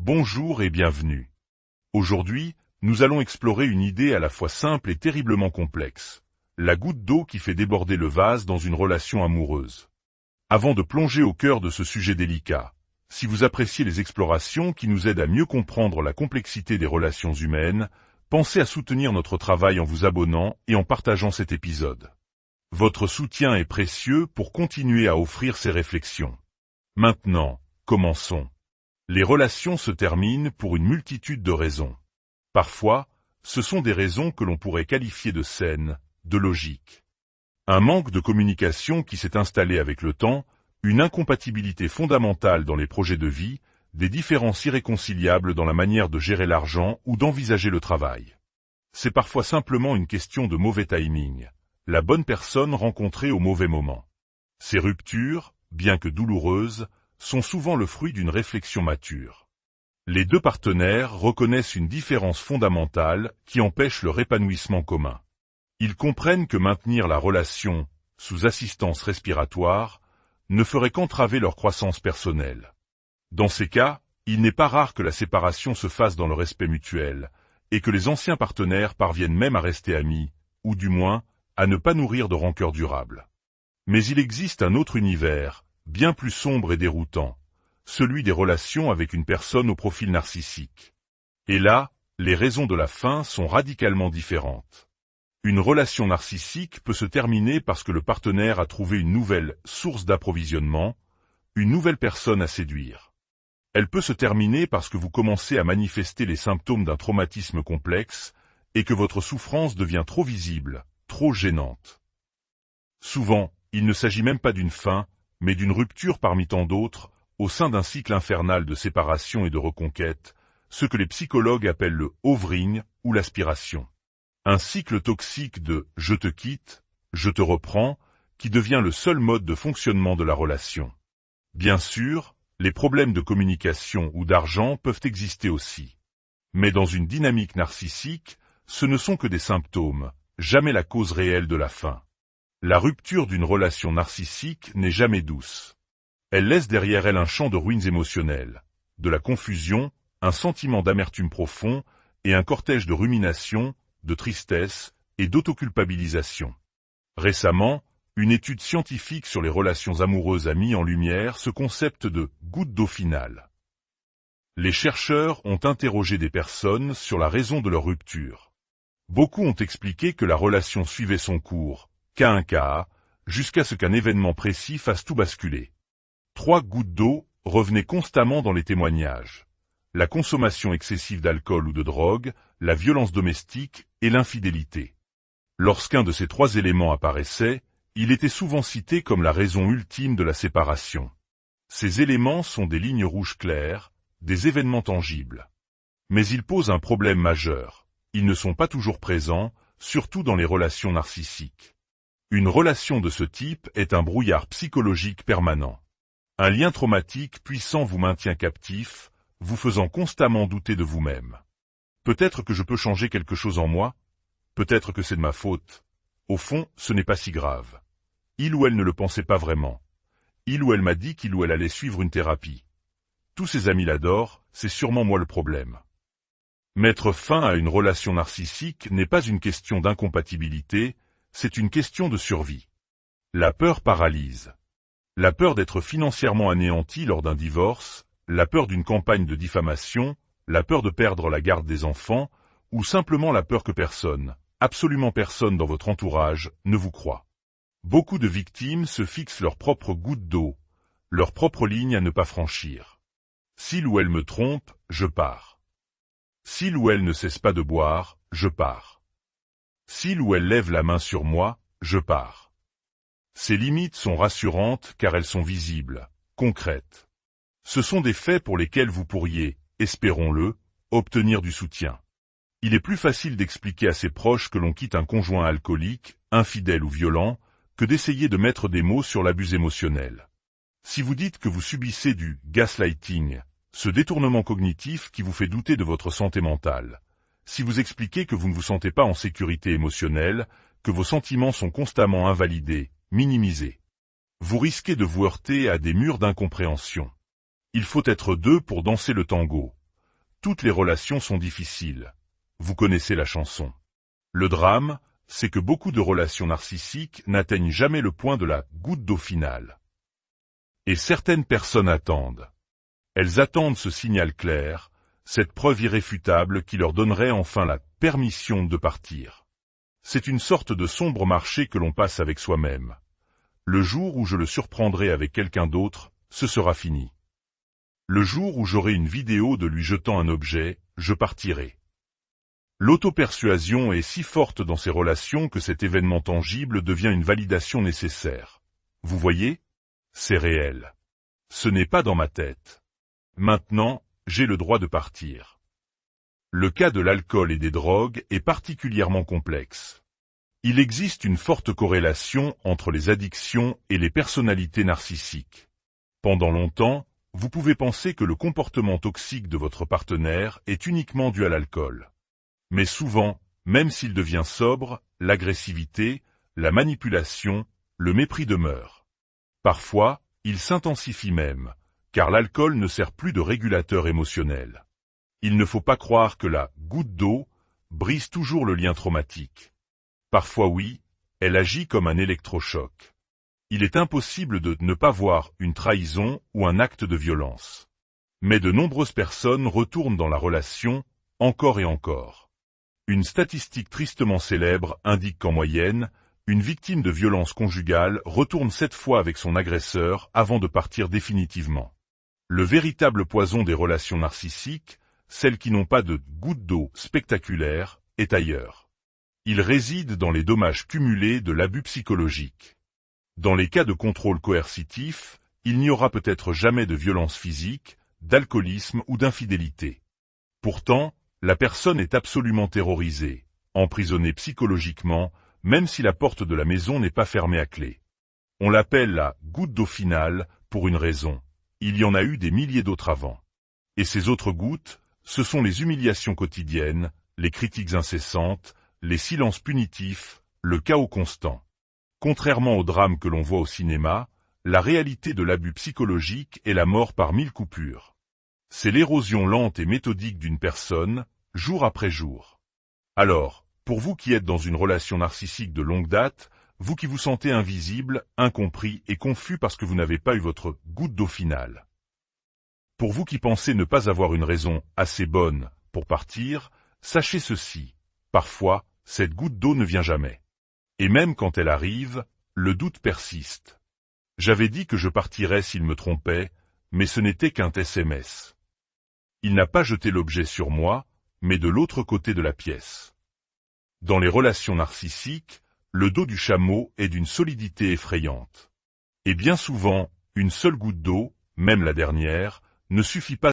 Bonjour et bienvenue. Aujourd'hui, nous allons explorer une idée à la fois simple et terriblement complexe. La goutte d'eau qui fait déborder le vase dans une relation amoureuse. Avant de plonger au cœur de ce sujet délicat, si vous appréciez les explorations qui nous aident à mieux comprendre la complexité des relations humaines, pensez à soutenir notre travail en vous abonnant et en partageant cet épisode. Votre soutien est précieux pour continuer à offrir ces réflexions. Maintenant, commençons. Les relations se terminent pour une multitude de raisons. Parfois, ce sont des raisons que l'on pourrait qualifier de saines, de logiques. Un manque de communication qui s'est installé avec le temps, une incompatibilité fondamentale dans les projets de vie, des différences irréconciliables dans la manière de gérer l'argent ou d'envisager le travail. C'est parfois simplement une question de mauvais timing, la bonne personne rencontrée au mauvais moment. Ces ruptures, bien que douloureuses, sont souvent le fruit d'une réflexion mature. Les deux partenaires reconnaissent une différence fondamentale qui empêche leur épanouissement commun. Ils comprennent que maintenir la relation, sous assistance respiratoire, ne ferait qu'entraver leur croissance personnelle. Dans ces cas, il n'est pas rare que la séparation se fasse dans le respect mutuel, et que les anciens partenaires parviennent même à rester amis, ou du moins, à ne pas nourrir de rancœur durable. Mais il existe un autre univers, bien plus sombre et déroutant, celui des relations avec une personne au profil narcissique. Et là, les raisons de la fin sont radicalement différentes. Une relation narcissique peut se terminer parce que le partenaire a trouvé une nouvelle source d'approvisionnement, une nouvelle personne à séduire. Elle peut se terminer parce que vous commencez à manifester les symptômes d'un traumatisme complexe et que votre souffrance devient trop visible, trop gênante. Souvent, il ne s'agit même pas d'une fin, mais d'une rupture parmi tant d'autres, au sein d'un cycle infernal de séparation et de reconquête, ce que les psychologues appellent le hovering ou l'aspiration. Un cycle toxique de « je te quitte, je te reprends » qui devient le seul mode de fonctionnement de la relation. Bien sûr, les problèmes de communication ou d'argent peuvent exister aussi. Mais dans une dynamique narcissique, ce ne sont que des symptômes, jamais la cause réelle de la fin. La rupture d'une relation narcissique n'est jamais douce. Elle laisse derrière elle un champ de ruines émotionnelles, de la confusion, un sentiment d'amertume profond et un cortège de ruminations, de tristesse et d'autoculpabilisation. Récemment, une étude scientifique sur les relations amoureuses a mis en lumière ce concept de « goutte d'eau finale ». Les chercheurs ont interrogé des personnes sur la raison de leur rupture. Beaucoup ont expliqué que la relation suivait son cours, cas un cas, jusqu'à ce qu'un événement précis fasse tout basculer. 3 gouttes d'eau revenaient constamment dans les témoignages. La consommation excessive d'alcool ou de drogue, la violence domestique et l'infidélité. Lorsqu'un de ces 3 éléments apparaissait, il était souvent cité comme la raison ultime de la séparation. Ces éléments sont des lignes rouges claires, des événements tangibles. Mais ils posent un problème majeur. Ils ne sont pas toujours présents, surtout dans les relations narcissiques. Une relation de ce type est un brouillard psychologique permanent. Un lien traumatique puissant vous maintient captif, vous faisant constamment douter de vous-même. Peut-être que je peux changer quelque chose en moi, peut-être que c'est de ma faute. Au fond, ce n'est pas si grave. Il ou elle ne le pensait pas vraiment. Il ou elle m'a dit qu'il ou elle allait suivre une thérapie. Tous ses amis l'adorent, c'est sûrement moi le problème. Mettre fin à une relation narcissique n'est pas une question d'incompatibilité, c'est une question de survie. La peur paralyse. La peur d'être financièrement anéanti lors d'un divorce, la peur d'une campagne de diffamation, la peur de perdre la garde des enfants, ou simplement la peur que personne, absolument personne dans votre entourage, ne vous croit. Beaucoup de victimes se fixent leur propre goutte d'eau, leur propre ligne à ne pas franchir. S'il ou elle me trompe, je pars. S'il ou elle ne cesse pas de boire, je pars. S'il ou elle lève la main sur moi, je pars. Ces limites sont rassurantes car elles sont visibles, concrètes. Ce sont des faits pour lesquels vous pourriez, espérons-le, obtenir du soutien. Il est plus facile d'expliquer à ses proches que l'on quitte un conjoint alcoolique, infidèle ou violent, que d'essayer de mettre des mots sur l'abus émotionnel. Si vous dites que vous subissez du gaslighting, ce détournement cognitif qui vous fait douter de votre santé mentale, si vous expliquez que vous ne vous sentez pas en sécurité émotionnelle, que vos sentiments sont constamment invalidés, minimisés, vous risquez de vous heurter à des murs d'incompréhension. Il faut être deux pour danser le tango. Toutes les relations sont difficiles. Vous connaissez la chanson. Le drame, c'est que beaucoup de relations narcissiques n'atteignent jamais le point de la goutte d'eau finale. Et certaines personnes attendent. Elles attendent ce signal clair, cette preuve irréfutable qui leur donnerait enfin la permission de partir. C'est une sorte de sombre marché que l'on passe avec soi-même. Le jour où je le surprendrai avec quelqu'un d'autre, ce sera fini. Le jour où j'aurai une vidéo de lui jetant un objet, je partirai. L'auto-persuasion est si forte dans ces relations que cet événement tangible devient une validation nécessaire. Vous voyez? C'est réel. Ce n'est pas dans ma tête. Maintenant, j'ai le droit de partir. Le cas de l'alcool et des drogues est particulièrement complexe. Il existe une forte corrélation entre les addictions et les personnalités narcissiques. Pendant longtemps, vous pouvez penser que le comportement toxique de votre partenaire est uniquement dû à l'alcool. Mais souvent, même s'il devient sobre, l'agressivité, la manipulation, le mépris demeurent. Parfois, il s'intensifie même, car l'alcool ne sert plus de régulateur émotionnel. Il ne faut pas croire que la goutte d'eau brise toujours le lien traumatique. Parfois oui, elle agit comme un électrochoc. Il est impossible de ne pas voir une trahison ou un acte de violence. Mais de nombreuses personnes retournent dans la relation, encore et encore. Une statistique tristement célèbre indique qu'en moyenne, une victime de violence conjugale retourne 7 fois avec son agresseur avant de partir définitivement. Le véritable poison des relations narcissiques, celles qui n'ont pas de goutte d'eau spectaculaire, est ailleurs. Il réside dans les dommages cumulés de l'abus psychologique. Dans les cas de contrôle coercitif, il n'y aura peut-être jamais de violence physique, d'alcoolisme ou d'infidélité. Pourtant, la personne est absolument terrorisée, emprisonnée psychologiquement, même si la porte de la maison n'est pas fermée à clé. On l'appelle la goutte d'eau finale pour une raison. Il y en a eu des milliers d'autres avant. Et ces autres gouttes, ce sont les humiliations quotidiennes, les critiques incessantes, les silences punitifs, le chaos constant. Contrairement au drame que l'on voit au cinéma, la réalité de l'abus psychologique est la mort par 1000 coupures. C'est l'érosion lente et méthodique d'une personne, jour après jour. Alors, pour vous qui êtes dans une relation narcissique de longue date, vous qui vous sentez invisible, incompris et confus parce que vous n'avez pas eu votre goutte d'eau finale. Pour vous qui pensez ne pas avoir une raison assez bonne pour partir, sachez ceci, parfois, cette goutte d'eau ne vient jamais. Et même quand elle arrive, le doute persiste. J'avais dit que je partirais s'il me trompait, mais ce n'était qu'un SMS. Il n'a pas jeté l'objet sur moi, mais de l'autre côté de la pièce. Dans les relations narcissiques, le dos du chameau est d'une solidité effrayante. Et bien souvent, une seule goutte d'eau, même la dernière, ne suffit pas